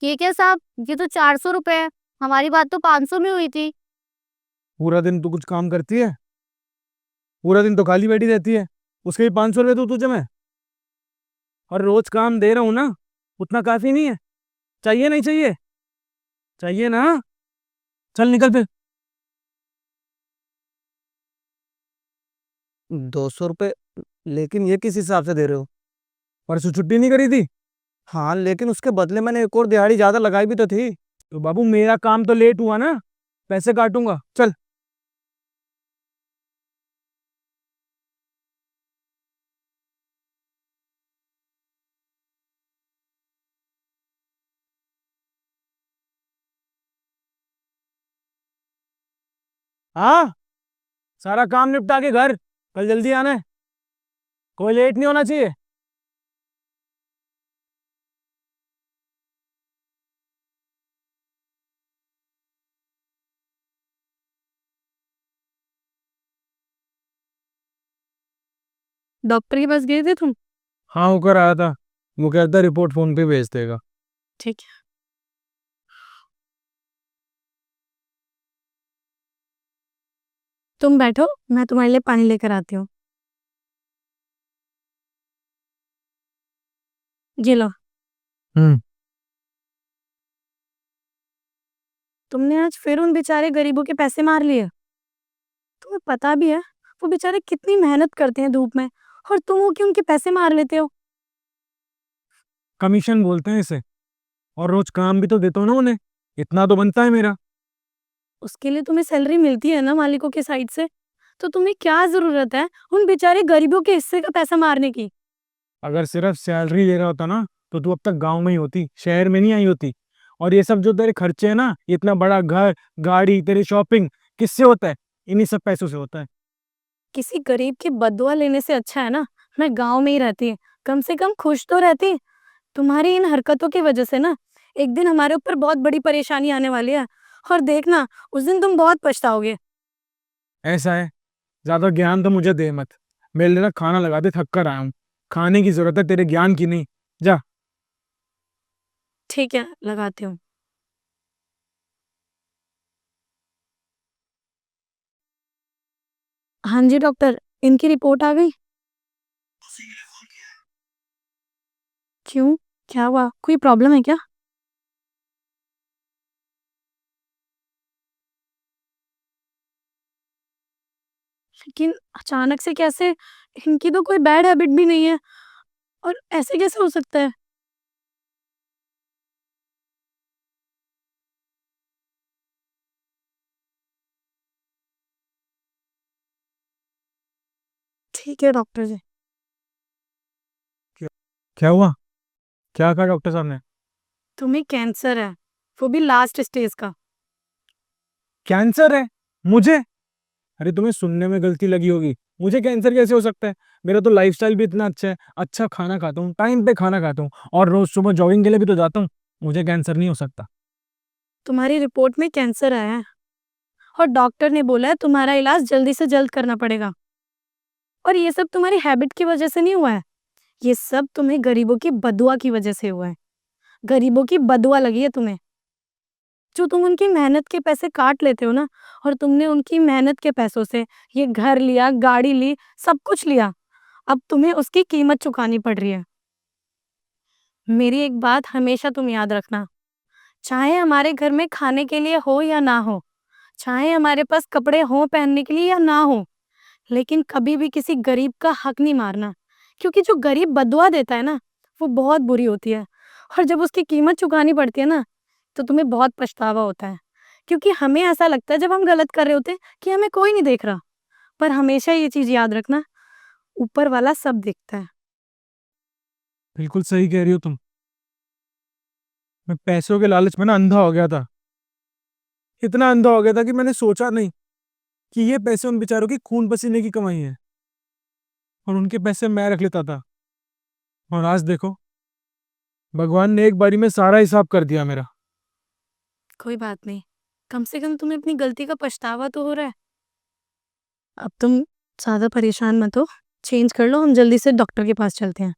ये क्या साहब, ये तो 400 रुपए है। हमारी बात तो 500 में हुई थी। पूरा दिन तू कुछ काम करती है? पूरा दिन तो खाली बैठी रहती है। उसके भी 500 रुपये तो तुझे मैं, और रोज काम दे रहा हूँ ना, उतना काफी नहीं है? चाहिए नहीं चाहिए? चाहिए ना? चल निकल फिर। 200 रुपये? लेकिन ये किस हिसाब से दे रहे हो? परसों छुट्टी नहीं करी थी? हाँ, लेकिन उसके बदले मैंने एक और दिहाड़ी ज्यादा लगाई भी तो थी। तो बाबू मेरा काम तो लेट हुआ ना, पैसे काटूंगा, चल। हाँ, सारा काम निपटा के घर, कल जल्दी आना है, कोई लेट नहीं होना चाहिए। डॉक्टर के पास गए थे तुम? हाँ, होकर आया था। वो कहता रिपोर्ट फोन पे भेज देगा। ठीक है। तुम बैठो, मैं तुम्हारे लिए पानी लेकर आती हूँ। जी लो। हम्म। तुमने आज फिर उन बेचारे गरीबों के पैसे मार लिए। तुम्हें पता भी है वो बेचारे कितनी मेहनत करते हैं धूप में, और तुम हो कि उनके पैसे मार लेते हो। कमीशन बोलते हैं इसे, और रोज काम भी तो देता हूँ ना उन्हें, इतना तो बनता है मेरा। उसके लिए तुम्हें सैलरी मिलती है ना मालिकों के साइड से, तो तुम्हें क्या जरूरत है उन बेचारे गरीबों के हिस्से का पैसा मारने की। अगर सिर्फ सैलरी ले रहा होता ना, तो तू अब तक गांव में ही होती, शहर में नहीं आई होती। और ये सब जो तेरे खर्चे है ना, ये इतना बड़ा घर, गाड़ी, तेरी शॉपिंग, किससे होता है? इन्हीं सब पैसों से होता है। किसी गरीब की बदुआ लेने से अच्छा है ना मैं गांव में ही रहती, कम से कम खुश तो रहती। तुम्हारी इन हरकतों की वजह से ना एक दिन हमारे ऊपर बहुत बड़ी परेशानी आने वाली है, और देखना उस दिन तुम बहुत पछताओगे। ऐसा है? ज्यादा ज्ञान तो मुझे दे मत। मेरे लिए ना खाना लगा दे, थक कर आया हूँ। खाने की जरूरत है, तेरे ज्ञान की नहीं। जा। ठीक है, लगाती हूँ। हाँ जी डॉक्टर, इनकी रिपोर्ट आ गई। क्यों, क्या हुआ, कोई प्रॉब्लम है क्या? लेकिन अचानक से कैसे, इनकी तो कोई बैड हैबिट भी नहीं है, और ऐसे कैसे हो सकता है? ठीक है डॉक्टर जी। क्या? क्या हुआ? क्या कहा डॉक्टर साहब ने? तुम्हें कैंसर है, वो भी लास्ट स्टेज का। कैंसर है? मुझे? अरे तुम्हें सुनने में गलती लगी होगी। मुझे कैंसर कैसे हो सकता है? मेरा तो लाइफस्टाइल भी इतना अच्छा है, अच्छा खाना खाता हूँ, टाइम पे खाना खाता हूँ, और रोज सुबह जॉगिंग के लिए भी तो जाता हूँ। मुझे कैंसर नहीं हो सकता। तुम्हारी रिपोर्ट में कैंसर आया है, और डॉक्टर ने बोला है तुम्हारा इलाज जल्दी से जल्द करना पड़ेगा। और ये सब तुम्हारी हैबिट की वजह से नहीं हुआ है, ये सब तुम्हें गरीबों की बदुआ की वजह से हुआ है। गरीबों की बदुआ लगी है तुम्हें, जो तुम उनकी मेहनत के पैसे काट लेते हो ना, और तुमने उनकी मेहनत के पैसों से ये घर लिया, गाड़ी ली, सब कुछ लिया। अब तुम्हें उसकी कीमत चुकानी पड़ रही है। मेरी एक बात हमेशा तुम याद रखना, चाहे हमारे घर में खाने के लिए हो या ना हो, चाहे हमारे पास कपड़े हों पहनने के लिए या ना हो, लेकिन कभी भी किसी गरीब का हक नहीं मारना। क्योंकि जो गरीब बदुआ देता है ना, वो बहुत बुरी होती है, और जब उसकी कीमत चुकानी पड़ती है ना, तो तुम्हें बहुत पछतावा होता है। क्योंकि हमें ऐसा लगता है जब हम गलत कर रहे होते हैं कि हमें कोई नहीं देख रहा, पर हमेशा ये चीज याद रखना, ऊपर वाला सब देखता है। बिल्कुल सही कह रही हो तुम। मैं पैसों के लालच में ना अंधा हो गया था। इतना अंधा हो गया था कि मैंने सोचा नहीं कि ये पैसे उन बेचारों की खून पसीने की कमाई है, और उनके पैसे मैं रख लेता था। और आज देखो, भगवान ने एक बारी में सारा हिसाब कर दिया मेरा। कोई बात नहीं, कम से कम तुम्हें अपनी गलती का पछतावा तो हो रहा है। अब तुम ज्यादा परेशान मत हो, चेंज कर लो, हम जल्दी से डॉक्टर के पास चलते हैं।